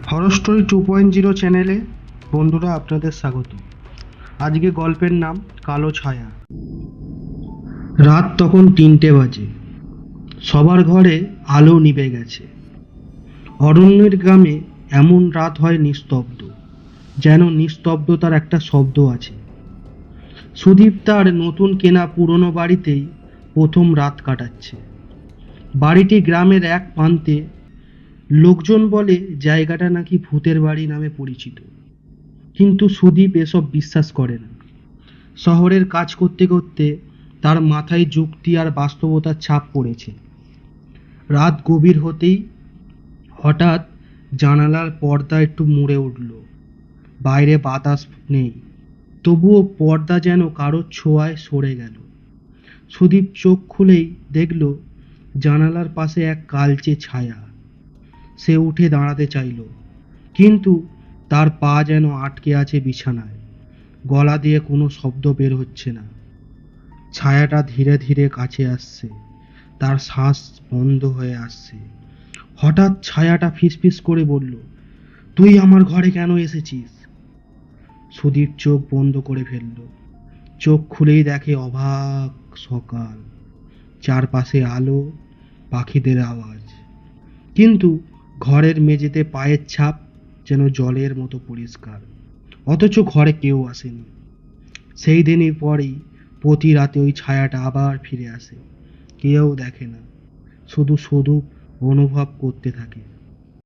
Horror story 2.0 চ্যানেলে বন্ধুরা আপনাদের স্বাগত। আজকে গল্পের নাম কালো ছায়া। রাত তখন 3টে বাজে। সবার ঘরে আলো নিভে গেছে। অরণ্যের গ্রামে এমন রাত হয় নিস্তব্ধ, যেন নিস্তব্ধতার একটা শব্দ আছে। সুদীপ তার নতুন কেনা পুরনো বাড়িতেই প্রথম রাত কাটাচ্ছে। বাড়িটি গ্রামের এক প্রান্তে। লোকজন বলে জায়গাটা নাকি ভূতের বাড়ি নামে পরিচিত, কিন্তু সুদীপ এসব বিশ্বাস করে না। শহরের কাজ করতে করতে তার মাথায় যুক্তি আর বাস্তবতার ছাপ পড়েছে। রাত গভীর হতেই হঠাৎ জানালার পর্দা একটু মুড়ে উঠল। বাইরে বাতাস নেই, তবুও পর্দা যেন কারোর ছোঁয়ায় সরে গেল। সুদীপ চোখ খুলেই দেখল জানালার পাশে এক কালচে ছায়া। সে উঠে দাঁড়াতে চাইল, কিন্তু তার পা যেন আটকে আছে বিছানায়। গলা দিয়ে কোনো শব্দ বের হচ্ছে না। ছায়াটা ধীরে ধীরে কাছে আসছে, তার শ্বাস বন্ধ হয়ে আসছে। হঠাৎ ছায়াটা ফিসফিস করে বলল, তুই আমার ঘরে কেন এসেছিস? সুদীপ চোখ বন্ধ করে ফেলল। চোখ খুলেই দেখে অবাক সকাল, চারপাশে আলো, পাখিদের আওয়াজ, কিন্তু ঘরের মেঝেতে পায়ের ছাপ যেন জলের মতো পরিষ্কার। অথচ ঘরে কেউ আসেনি। সেই দিনই পরেই প্রতি রাতে ওই ছায়াটা আবার ফিরে আসে। কেউ দেখে না, শুধু শুধু অনুভব করতে থাকে।